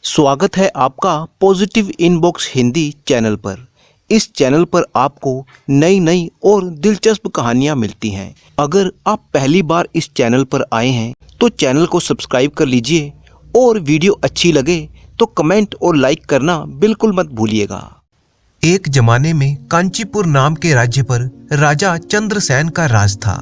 स्वागत है आपका पॉजिटिव इनबॉक्स हिंदी चैनल पर। इस चैनल पर आपको नई नई और दिलचस्प कहानियां मिलती हैं। अगर आप पहली बार इस चैनल पर आए हैं तो चैनल को सब्सक्राइब कर लीजिए और वीडियो अच्छी लगे तो कमेंट और लाइक करना बिल्कुल मत भूलिएगा। एक जमाने में कांचीपुर नाम के राज्य पर राजा चंद्रसेन का राज था।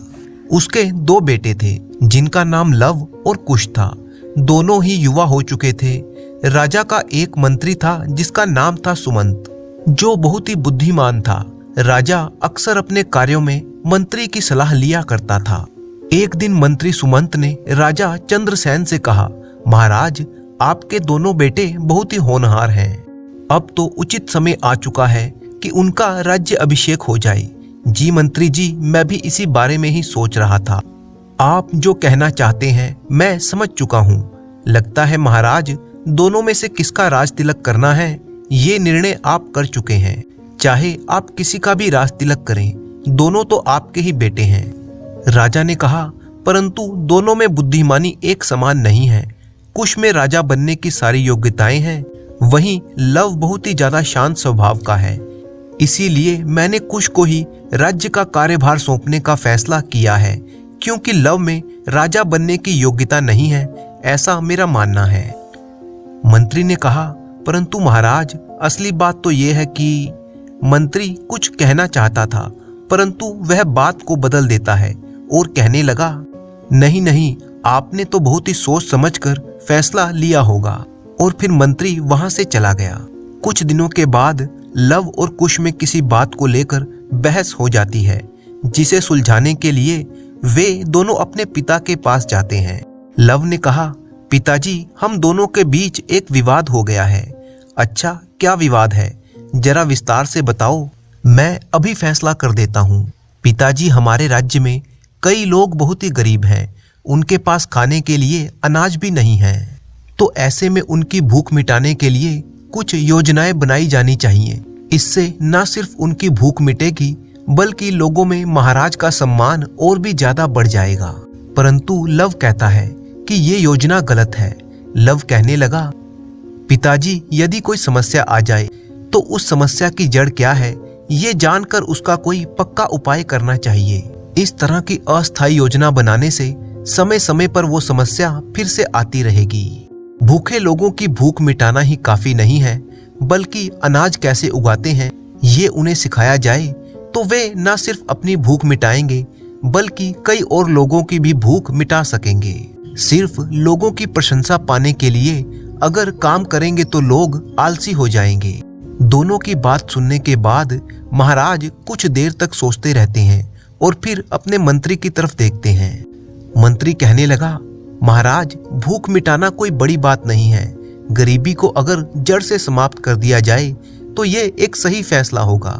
उसके दो बेटे थे जिनका नाम लव और कुश था। दोनों ही युवा हो चुके थे। राजा का एक मंत्री था जिसका नाम था सुमंत, जो बहुत ही बुद्धिमान था। राजा अक्सर अपने कार्यों में मंत्री की सलाह लिया करता था। एक दिन मंत्री सुमंत ने राजा चंद्रसेन से कहा, महाराज, आपके दोनों बेटे बहुत ही होनहार हैं। अब तो उचित समय आ चुका है कि उनका राज्य अभिषेक हो जाए। जी मंत्री जी, मैं भी इसी बारे में ही सोच रहा था। आप जो कहना चाहते हैं मैं समझ चुका हूँ। लगता है महाराज, दोनों में से किसका राज तिलक करना है ये निर्णय आप कर चुके हैं। चाहे आप किसी का भी राज तिलक करें, दोनों तो आपके ही बेटे हैं। राजा ने कहा, परंतु दोनों में बुद्धिमानी एक समान नहीं है। कुश में राजा बनने की सारी योग्यताएं हैं, वहीं लव बहुत ही ज्यादा शांत स्वभाव का है। इसीलिए मैंने कुश को ही राज्य का कार्यभार सौंपने का फैसला किया है, क्योंकि लव में राजा बनने की योग्यता नहीं है, ऐसा मेरा मानना है। मंत्री ने कहा, परंतु महाराज, असली बात तो यह है कि मंत्री कुछ कहना चाहता था, परंतु वह बात को बदल देता है और कहने लगा, नहीं नहीं, आपने तो बहुत ही सोच समझकर फैसला लिया होगा। और फिर मंत्री वहां से चला गया। कुछ दिनों के बाद लव और कुश में किसी बात को लेकर बहस हो जाती है, जिसे सुलझाने के लिए वे दोनों अपने पिता के पास जाते हैं। लव ने कहा, पिताजी, हम दोनों के बीच एक विवाद हो गया है। अच्छा, क्या विवाद है? जरा विस्तार से बताओ, मैं अभी फैसला कर देता हूँ। पिताजी, हमारे राज्य में कई लोग बहुत ही गरीब हैं, उनके पास खाने के लिए अनाज भी नहीं है। तो ऐसे में उनकी भूख मिटाने के लिए कुछ योजनाएं बनाई जानी चाहिए। इससे न सिर्फ उनकी भूख मिटेगी, बल्कि लोगों में महाराज का सम्मान और भी ज्यादा बढ़ जाएगा। परंतु लव कहता है कि ये योजना गलत है। लव कहने लगा, पिताजी, यदि कोई समस्या आ जाए तो उस समस्या की जड़ क्या है ये जानकर उसका कोई पक्का उपाय करना चाहिए। इस तरह की अस्थायी योजना बनाने से समय समय पर वो समस्या फिर से आती रहेगी। भूखे लोगों की भूख मिटाना ही काफी नहीं है, बल्कि अनाज कैसे उगाते हैं ये उन्हें सिखाया जाए तो वे न सिर्फ अपनी भूख मिटाएंगे, बल्कि कई और लोगों की भी भूख मिटा सकेंगे। सिर्फ लोगों की प्रशंसा पाने के लिए अगर काम करेंगे तो लोग आलसी हो जाएंगे। दोनों की बात सुनने के बाद महाराज कुछ देर तक सोचते रहते हैं और फिर अपने मंत्री की तरफ देखते हैं। मंत्री कहने लगा, महाराज, भूख मिटाना कोई बड़ी बात नहीं है। गरीबी को अगर जड़ से समाप्त कर दिया जाए तो ये एक सही फैसला होगा।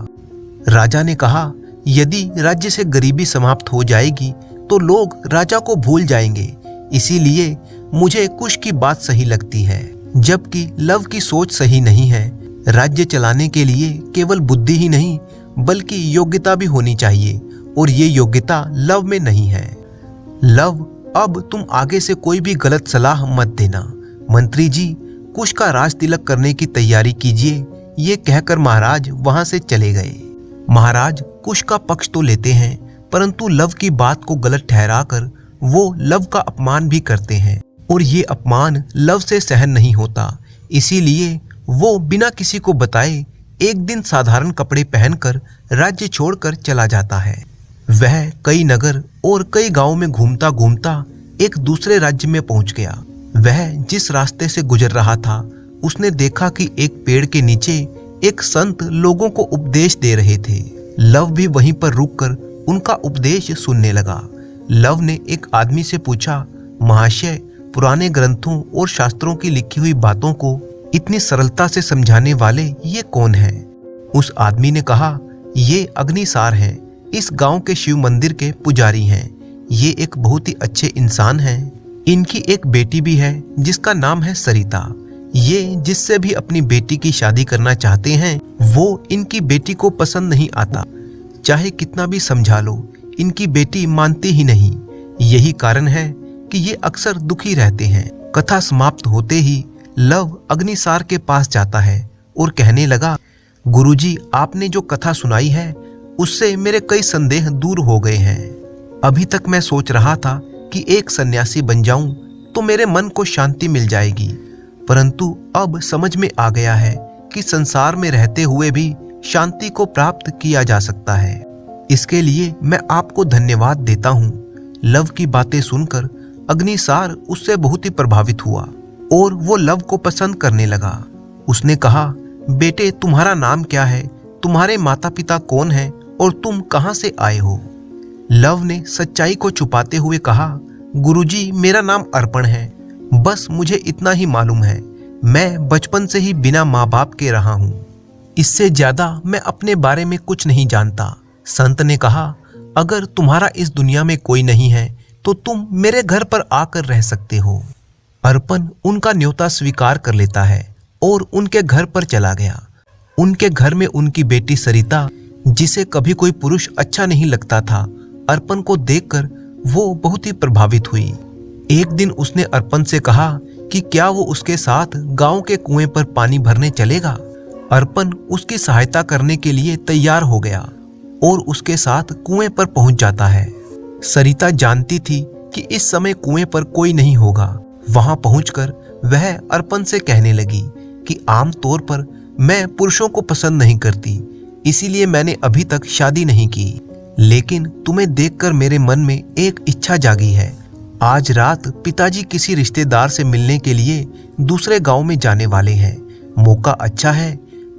राजा ने कहा, यदि राज्य से गरीबी समाप्त हो जाएगी तो लोग राजा को भूल जाएंगे। इसीलिए मुझे कुश की बात सही लगती है, जबकि लव की सोच सही नहीं है। राज्य चलाने के लिए केवल बुद्धि ही नहीं, बल्कि योग्यता भी होनी चाहिए, और ये योग्यता लव में नहीं है। लव, अब तुम आगे से कोई भी गलत सलाह मत देना। मंत्री जी, कुश का राज तिलक करने की तैयारी कीजिए। ये कहकर महाराज वहां से चले गए। महाराज कुश का पक्ष तो लेते हैं, परंतु लव की बात को गलत ठहराकर वो लव का अपमान भी करते हैं, और ये अपमान लव से सहन नहीं होता। इसीलिए वो बिना किसी को बताए एक दिन साधारण कपड़े पहनकर राज्य छोड़कर चला जाता है। वह कई नगर और कई गांवों में घूमता घूमता एक दूसरे राज्य में पहुंच गया। वह जिस रास्ते से गुजर रहा था, उसने देखा कि एक पेड़ के नीचे एक संत लोगों को उपदेश दे रहे थे। लव भी वहीं पर रुककर उनका उपदेश सुनने लगा। लव ने एक आदमी से पूछा, महाशय, पुराने ग्रंथों और शास्त्रों की लिखी हुई बातों को इतनी सरलता से समझाने वाले ये कौन हैं? उस आदमी ने कहा, ये अग्निसार हैं, इस गांव के शिव मंदिर के पुजारी हैं। ये एक बहुत ही अच्छे इंसान हैं। इनकी एक बेटी भी है जिसका नाम है सरिता। ये जिससे भी अपनी बेटी की शादी करना चाहते हैं, वो इनकी बेटी को पसंद नहीं आता। चाहे कितना भी समझा लो, इनकी बेटी मानती ही नहीं। यही कारण है कि ये अक्सर दुखी रहते हैं। कथा समाप्त होते ही लव अग्निसार के पास जाता है और कहने लगा, गुरुजी, आपने जो कथा सुनाई है उससे मेरे कई संदेह दूर हो गए हैं। अभी तक मैं सोच रहा था कि एक सन्यासी बन जाऊं तो मेरे मन को शांति मिल जाएगी, परंतु अब समझ में आ गया है कि संसार में रहते हुए भी शांति को प्राप्त किया जा सकता है। इसके लिए मैं आपको धन्यवाद देता हूँ। लव की बातें सुनकर अग्निसार उससे बहुत ही प्रभावित हुआ और वो लव को पसंद करने लगा। उसने कहा, बेटे, तुम्हारा नाम क्या है, तुम्हारे माता पिता कौन हैं और तुम कहाँ से आए हो? लव ने सच्चाई को छुपाते हुए कहा, गुरुजी, मेरा नाम अर्पण है। बस मुझे इतना ही मालूम है। मैं बचपन से ही बिना माँ बाप के रहा हूँ। इससे ज्यादा मैं अपने बारे में कुछ नहीं जानता। संत ने कहा, अगर तुम्हारा इस दुनिया में कोई नहीं है तो तुम मेरे घर पर आकर रह सकते हो। अर्पण उनका न्योता स्वीकार कर लेता है और उनके घर पर चला गया। उनके घर में उनकी बेटी सरिता, जिसे कभी कोई पुरुष अच्छा नहीं लगता था, अर्पण को देखकर वो बहुत ही प्रभावित हुई। एक दिन उसने अर्पण से कहा कि क्या वो उसके साथ गांव के कुएं पर पानी भरने चलेगा। अर्पण उसकी सहायता करने के लिए तैयार हो गया और उसके साथ कुएं पर पहुंच जाता है। सरिता जानती थी कि इस समय कुएं पर कोई नहीं होगा। वहां पहुंचकर वह अर्पण से कहने लगी कि आमतौर पर मैं पुरुषों को पसंद नहीं करती, इसीलिए मैंने अभी तक शादी नहीं की, लेकिन तुम्हें देखकर मेरे मन में एक इच्छा जागी है। आज रात पिताजी किसी रिश्तेदार से मिलने के लिए दूसरे गांव में जाने वाले हैं। मौका अच्छा है,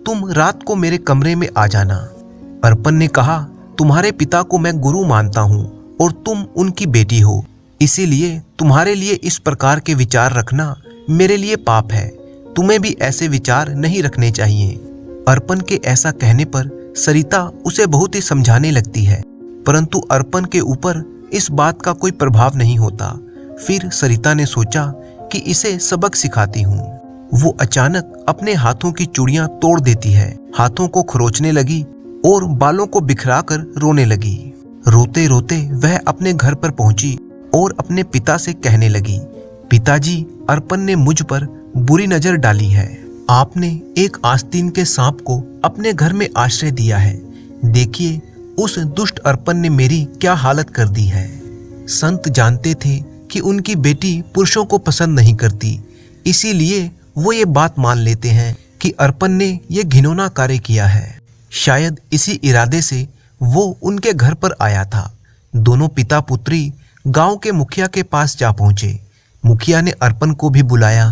तुम रात को मेरे कमरे में आ जाना। अर्पण ने कहा, तुम्हारे पिता को मैं गुरु मानता हूँ और तुम उनकी बेटी हो, इसीलिए तुम्हारे लिए इस प्रकार के विचार रखना मेरे लिए पाप है। तुम्हें भी ऐसे विचार नहीं रखने चाहिए। अर्पण के ऐसा कहने पर सरिता उसे बहुत ही समझाने लगती है, परंतु अर्पण के ऊपर इस बात का कोई प्रभाव नहीं होता। फिर सरिता ने सोचा कि इसे सबक सिखाती हूँ। वो अचानक अपने हाथों की चूड़ियां तोड़ देती है, हाथों को खरोचने लगी और बालों को बिखराकर रोने लगी। रोते रोते वह अपने घर पर पहुंची और अपने पिता से कहने लगी, पिताजी, अर्पण ने मुझ पर बुरी नजर डाली है। आपने एक आस्तीन के सांप को अपने घर में आश्रय दिया है। देखिए, उस दुष्ट अर्पण ने मेरी क्या हालत कर दी है। संत जानते थे कि उनकी बेटी पुरुषों को पसंद नहीं करती, इसीलिए वो ये बात मान लेते हैं कि अर्पण ने ये घिनौना कार्य किया है। शायद इसी इरादे से वो उनके घर पर आया था। दोनों पिता पुत्री गांव के मुखिया के पास जा पहुंचे। मुखिया ने अर्पण को भी बुलाया।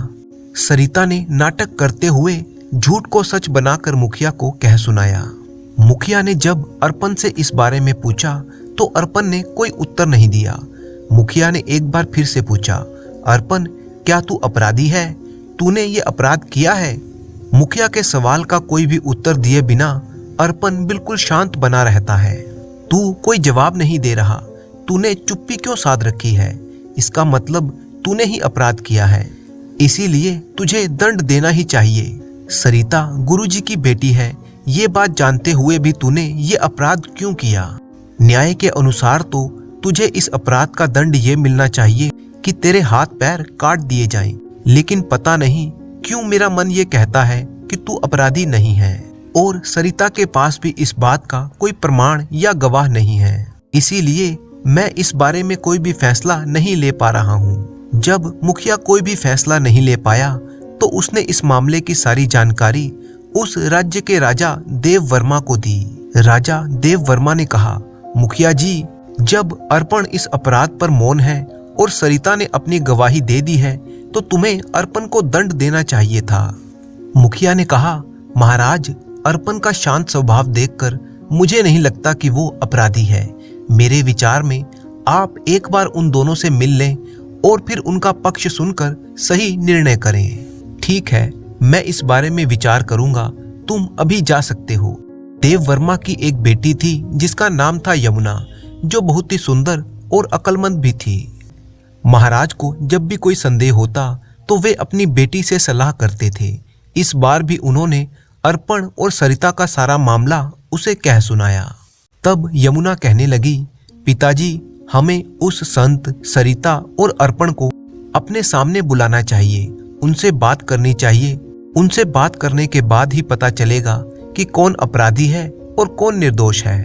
सरिता ने नाटक करते हुए झूठ को सच बनाकर मुखिया को कह सुनाया। मुखिया ने जब अर्पण से इस बारे में पूछा तो अर्पण ने कोई उत्तर नहीं दिया। मुखिया ने एक बार फिर से पूछा, अर्पण, क्या तू अपराधी है? तूने ये अपराध किया है? मुखिया के सवाल का कोई भी उत्तर दिए बिना अर्पण बिल्कुल शांत बना रहता है। तू कोई जवाब नहीं दे रहा, तूने चुप्पी क्यों साध रखी है? इसका मतलब तूने ही अपराध किया है, इसीलिए तुझे दंड देना ही चाहिए। सरिता गुरुजी की बेटी है, ये बात जानते हुए भी तूने ये अपराध क्यों किया? न्याय के अनुसार तो तुझे इस अपराध का दंड ये मिलना चाहिए कि तेरे हाथ पैर काट दिए जाएं, लेकिन पता नहीं क्यों मेरा मन ये कहता है कि तू अपराधी नहीं है। और सरिता के पास भी इस बात का कोई प्रमाण या गवाह नहीं है, इसीलिए मैं इस बारे में कोई भी फैसला नहीं ले पा रहा हूँ। जब मुखिया कोई भी फैसला नहीं ले पाया तो उसने इस मामले की सारी जानकारी उस राज्य के राजा देव वर्मा को दी। राजा देव वर्मा ने कहा, मुखिया जी, जब अर्पण इस अपराध पर मौन है और सरिता ने अपनी गवाही दे दी है तो तुम्हें अर्पण को दंड देना चाहिए था। मुखिया ने कहा, महाराज, अर्पण का शांत स्वभाव देखकर मुझे नहीं लगता कि वो अपराधी है। मेरे विचार में आप एक बार उन दोनों से मिल लें और फिर उनका पक्ष सुनकर सही निर्णय करें। ठीक है, मैं इस बारे में विचार करूंगा, तुम अभी जा सकते हो। देव वर्मा की एक बेटी थी जिसका नाम था यमुना, जो बहुत ही सुंदर और अक्लमंद भी थी। महाराज को जब भी कोई संदेह होता तो वे अपनी बेटी से सलाह करते थे। इस बार भी उन्होंने अर्पण और सरिता का सारा मामला उसे कह सुनाया। तब यमुना कहने लगी, पिताजी, हमें उस संत, सरिता और अर्पण को अपने सामने बुलाना चाहिए उनसे बात करनी चाहिए। उनसे बात करने के बाद ही पता चलेगा कि कौन अपराधी है और कौन निर्दोष है।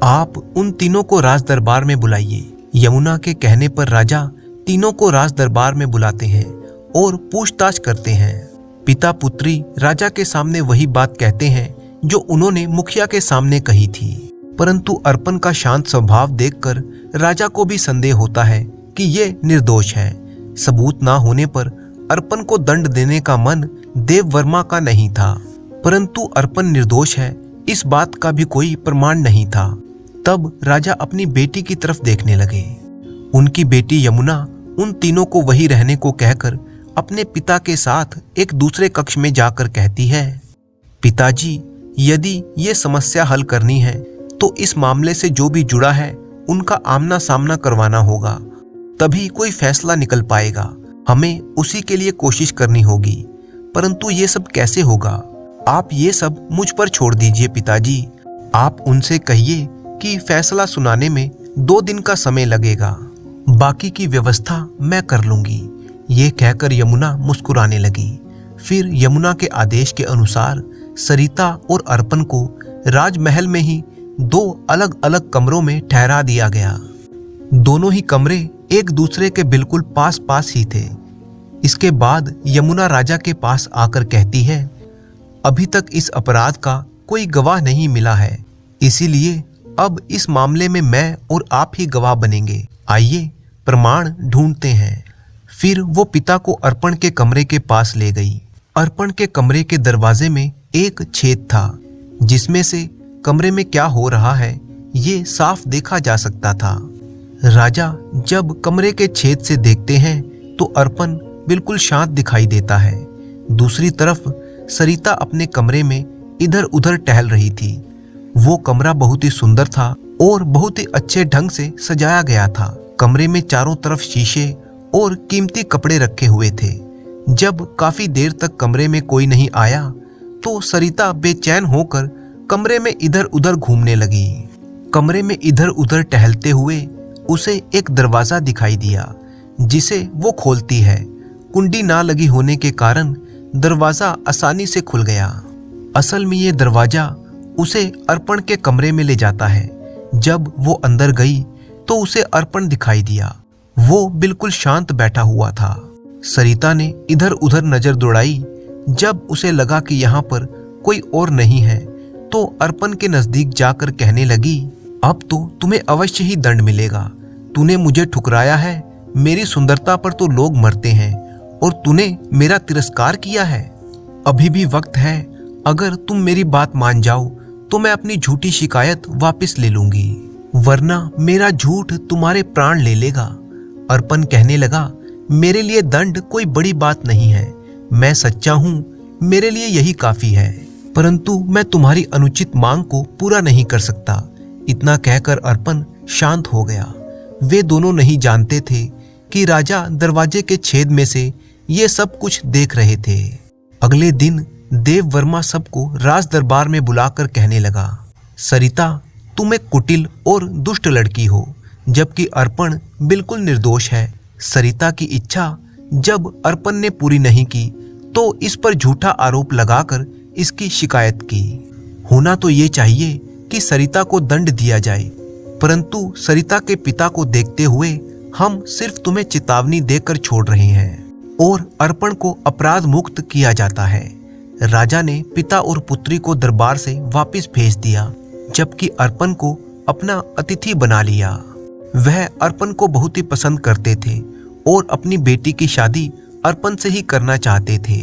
आप उन तीनों को राज दरबार में बुलाइए। यमुना के कहने पर राजा तीनों को राज दरबार में बुलाते हैं और पूछताछ करते हैं। पिता पुत्री राजा के सामने वही बात कहते हैं जो उन्होंने मुखिया के सामने कही थी, परंतु अर्पण का शांत स्वभाव देखकर राजा को भी संदेह होता है कि ये निर्दोष है। सबूत ना होने पर अर्पण को दंड देने का मन देववर्मा का नहीं था, परंतु अर्पण निर्दोष है इस बात का भी कोई प्रमाण नहीं था। तब राजा अपनी बेटी की तरफ देखने लगे। उनकी बेटी यमुना उन तीनों को वहीं रहने को कहकर अपने पिता के साथ एक दूसरे कक्ष में जाकर कहती है, पिताजी, यदि ये समस्या हल करनी है तो इस मामले से जो भी जुड़ा है उनका आमना सामना करवाना होगा, तभी कोई फैसला निकल पाएगा। हमें उसी के लिए कोशिश करनी होगी, परंतु ये सब कैसे होगा? आप ये सब मुझ पर छोड़ दीजिए पिताजी। आप उनसे कहिए कि फैसला सुनाने में 2 दिन का समय लगेगा, बाकी की व्यवस्था मैं कर लूंगी। ये कहकर यमुना मुस्कुराने लगी। फिर यमुना के आदेश के अनुसार सरिता और अर्पण को राजमहल में ही 2 अलग अलग कमरों में ठहरा दिया गया। दोनों ही कमरे एक दूसरे के बिल्कुल पास पास ही थे। इसके बाद यमुना राजा के पास आकर कहती है, अभी तक इस अपराध का कोई गवाह नहीं मिला है, इसीलिए अब इस मामले में मैं और आप ही गवाह बनेंगे। आइए प्रमाण ढूंढते हैं। फिर वो पिता को अर्पण के कमरे के पास ले गई। अर्पण के कमरे के दरवाजे में एक छेद था, जिसमें से कमरे में क्या हो रहा है ये साफ देखा जा सकता था। राजा जब कमरे के छेद से देखते हैं तो अर्पण बिल्कुल शांत दिखाई देता है। दूसरी तरफ सरिता अपने कमरे में इधर उधर टहल रही थी। वो कमरा बहुत ही सुंदर था और बहुत ही अच्छे ढंग से सजाया गया था। कमरे में चारों तरफ शीशे और कीमती कपड़े रखे हुए थे। जब काफी देर तक कमरे में कोई नहीं आया तो सरिता बेचैन होकर कमरे में इधर उधर घूमने लगी। कमरे में इधर उधर टहलते हुए उसे एक दरवाजा दिखाई दिया, जिसे वो खोलती है। कुंडी ना लगी होने के कारण दरवाजा आसानी से खुल गया। असल में ये दरवाजा उसे अर्पण के कमरे में ले जाता है। जब वो अंदर गई तो उसे अर्पण दिखाई दिया। वो बिल्कुल शांत बैठा हुआ था। सरिता ने इधर उधर नजर दौड़ाई। जब उसे लगा कि यहाँ पर कोई और नहीं है तो अर्पण के नजदीक जाकर कहने लगी, अब तो तुम्हें अवश्य ही दंड मिलेगा। तूने मुझे ठुकराया है, मेरी सुंदरता पर तो लोग मरते हैं और तूने मेरा तिरस्कार किया है। अभी भी वक्त है, अगर तुम मेरी बात मान जाओ तो मैं अपनी झूठी शिकायत वापस ले लूंगी, वरना मेरा झूठ तुम्हारे प्राण ले लेगा। अर्पण कहने लगा, मेरे लिए दंड कोई बड़ी बात नहीं है, मैं सच्चा हूँ, मेरे लिए यही काफी है, परंतु मैं तुम्हारी अनुचित मांग को पूरा नहीं कर सकता। इतना कहकर अर्पण शांत हो गया। वे दोनों नहीं जानते थे कि राजा दरवाजे के छेद में से ये सब कुछ देख रहे थे। अगले दिन देववर्मा सबको राज दरबार में बुलाकर कहने लगा, सरिता, तुम एक कुटिल और दुष्ट लड़की हो, जबकि अर्पण बिल्कुल निर्दोष है। सरिता की इच्छा जब अर्पण ने पूरी नहीं की तो इस पर झूठा आरोप लगाकर इसकी शिकायत की। होना तो ये चाहिए कि सरिता को दंड दिया जाए, परंतु सरिता के पिता को देखते हुए हम सिर्फ तुम्हें चेतावनी देकर छोड़ रहे हैं और अर्पण को अपराध मुक्त किया जाता है। राजा ने पिता और पुत्री को दरबार से वापस भेज दिया, जबकि अर्पण को अपना अतिथि बना लिया। वह अर्पण को बहुत ही पसंद करते थे और अपनी बेटी की शादी अर्पण से ही करना चाहते थे।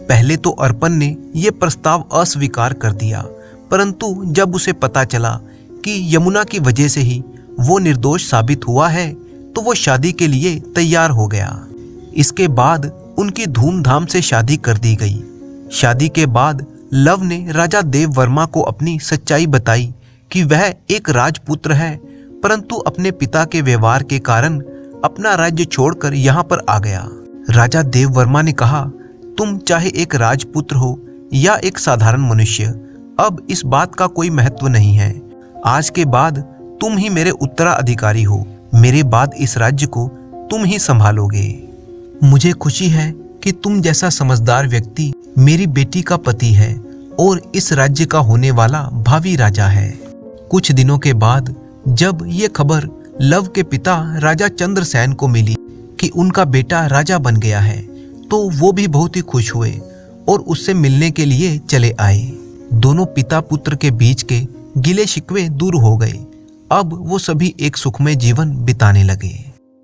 पहले तो अर्पण ने यह प्रस्ताव अस्वीकार कर दिया, परंतु जब उसे पता चला कि यमुना की वजह से ही वो निर्दोष साबित हुआ है तो वो शादी के लिए तैयार हो गया। इसके बाद उनकी धूमधाम से शादी कर दी गई। शादी के बाद लव ने राजा देववर्मा को अपनी सच्चाई बताई कि वह एक राजपुत्र है, परंतु अपने पिता के व्यवहार के कारण अपना राज्य छोड़कर यहाँ पर आ गया। राजा देववर्मा ने कहा, तुम चाहे एक राजपुत्र हो या एक साधारण मनुष्य, अब इस बात का कोई महत्व नहीं है। आज के बाद तुम ही मेरे उत्तराधिकारी हो। मेरे बाद इस राज्य को तुम ही संभालोगे। मुझे खुशी है कि तुम जैसा समझदार व्यक्ति मेरी बेटी का पति है और इस राज्य का होने वाला भावी राजा है। कुछ दिनों के बाद जब ये खबर लव के पिता राजा चंद्रसेन को मिली कि उनका बेटा राजा बन गया है, तो वो भी बहुत ही खुश हुए और उससे मिलने के लिए चले आए। दोनों पिता पुत्र के बीच के गिले शिकवे दूर हो गए। अब वो सभी एक सुखमय जीवन बिताने लगे।